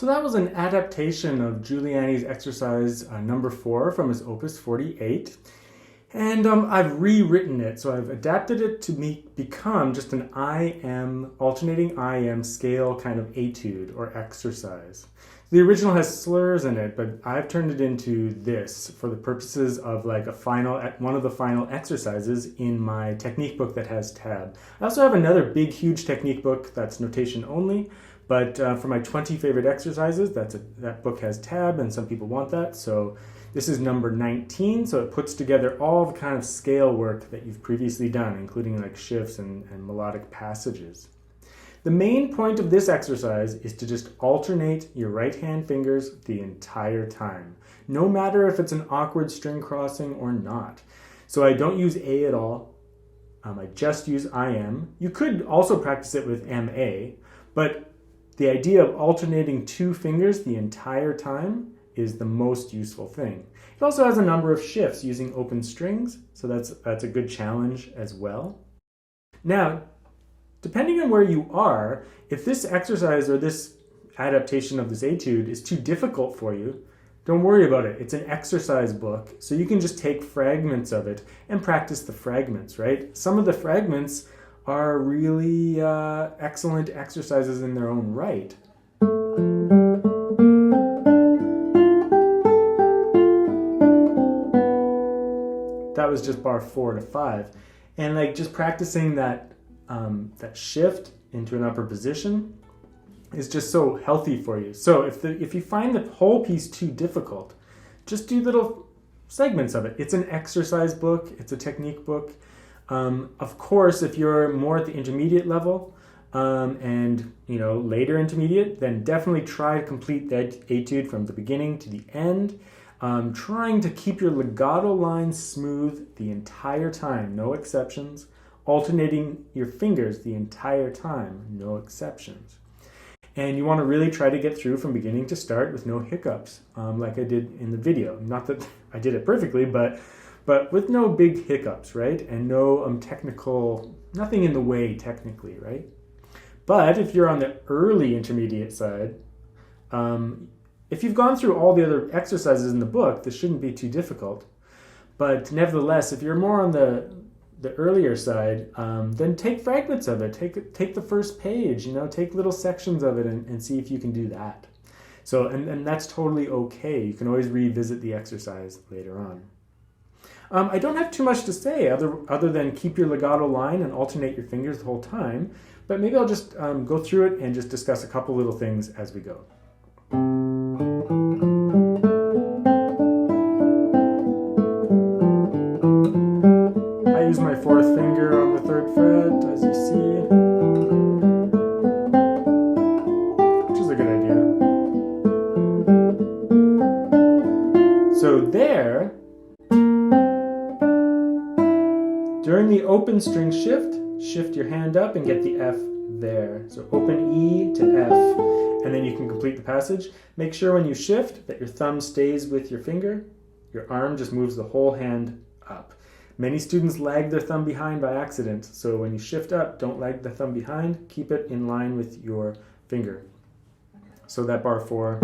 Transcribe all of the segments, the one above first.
So that was an adaptation of Giuliani's exercise number 4 from his Opus 48. And I've rewritten it, so I've adapted it to become just an IM, alternating IM scale kind of etude or exercise. The original has slurs in it, but I've turned it into this for the purposes of like one of the final exercises in my technique book that has tab. I also have another big, huge technique book that's notation only, but for my 20 favorite exercises, that book has tab, and some people want that. So this is number 19, so it puts together all the kind of scale work that you've previously done, including like shifts and melodic passages. The main point of this exercise is to just alternate your right hand fingers the entire time, no matter if it's an awkward string crossing or not. So I don't use A at all. I just use IM. You could also practice it with MA, but the idea of alternating 2 fingers the entire time is the most useful thing. It also has a number of shifts using open strings, so that's a good challenge as well. Now, depending on where you are, if this exercise or this adaptation of this etude is too difficult for you, don't worry about it. It's an exercise book, so you can just take fragments of it and practice the fragments, right? Some of the fragments are really excellent exercises in their own right. That was just bar 4 to 5. And like just practicing that shift into an upper position is just so healthy for you. So if you find the whole piece too difficult, just do little segments of it. It's an exercise book. It's a technique book. Of course, if you're more at the intermediate level and later intermediate, then definitely try to complete that etude from the beginning to the end, trying to keep your legato line smooth the entire time, no exceptions, alternating your fingers the entire time, no exceptions. And you want to really try to get through from beginning to start with no hiccups, like I did in the video. Not that I did it perfectly, but with no big hiccups, right? And no nothing in the way technically, right? But if you're on the early intermediate side, if you've gone through all the other exercises in the book, this shouldn't be too difficult. But nevertheless, if you're more on the earlier side, then take fragments of it. Take the first page, take little sections of it and see if you can do that. So, and that's totally okay. You can always revisit the exercise later on. I don't have too much to say other than keep your legato line and alternate your fingers the whole time, but maybe I'll just go through it and just discuss a couple little things as we go. I use my 4th finger on the 3rd fret, as you see, which is a good idea. So there, during the open string shift your hand up and get the F there. So open E to F, and then you can complete the passage. Make sure when you shift that your thumb stays with your finger. Your arm just moves the whole hand up. Many students lag their thumb behind by accident, so when you shift up, don't lag the thumb behind. Keep it in line with your finger. So that bar 4.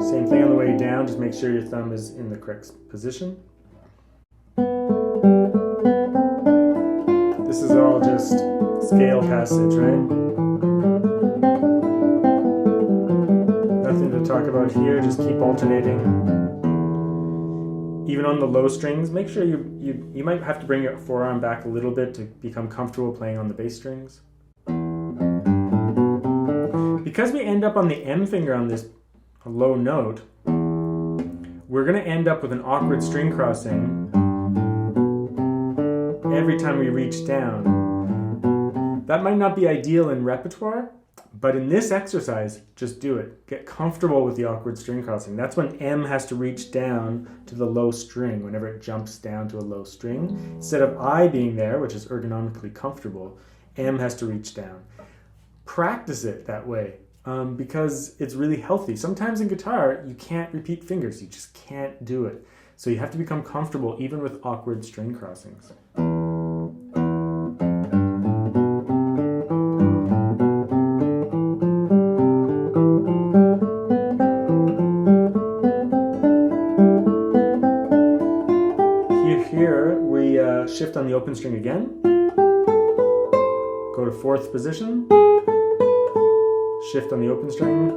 Same thing on the way down, just make sure your thumb is in the correct position. This is all just scale passage, right? Nothing to talk about here, just keep alternating. Even on the low strings, make sure you might have to bring your forearm back a little bit to become comfortable playing on the bass strings. Because we end up on the M finger on this low note, we're going to end up with an awkward string crossing every time we reach down. That might not be ideal in repertoire, but in this exercise, just do it. Get comfortable with the awkward string crossing. That's when M has to reach down to the low string, whenever it jumps down to a low string. Instead of I being there, which is ergonomically comfortable, M has to reach down. Practice it that way, because it's really healthy. Sometimes in guitar, you can't repeat fingers. You just can't do it. So you have to become comfortable even with awkward string crossings. shift on the open string again. Go to 4th position. Shift on the open string.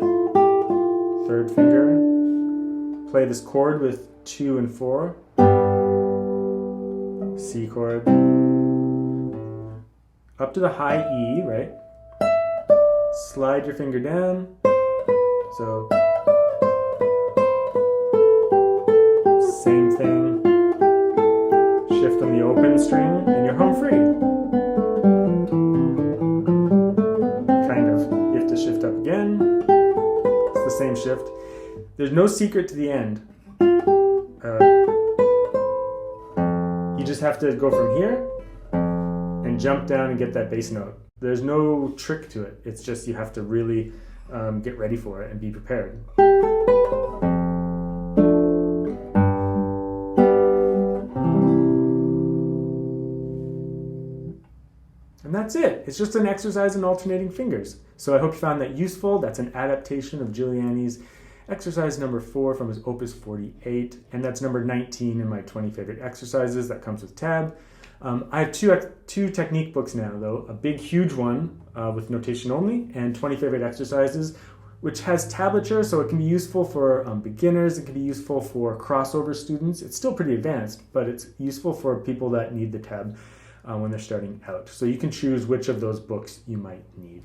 3rd finger. Play this chord with 2 and 4. C chord. Up to the high E, right? Slide your finger down. So, same thing. Shift on the open string, and you're home free. Kind of. You have to shift up again. It's the same shift. There's no secret to the end. You just have to go from here and jump down and get that bass note. There's no trick to it. It's just you have to really get ready for it and be prepared. And that's it. It's just an exercise in alternating fingers. So I hope you found that useful. That's an adaptation of Giuliani's exercise number 4 from his Opus 48, and that's number 19 in my 20 favorite exercises. That comes with tab. I have two technique books now, though. A big, huge one with notation only, and 20 favorite exercises, which has tablature, so it can be useful for beginners. It can be useful for crossover students. It's still pretty advanced, but it's useful for people that need the tab when they're starting out. So you can choose which of those books you might need.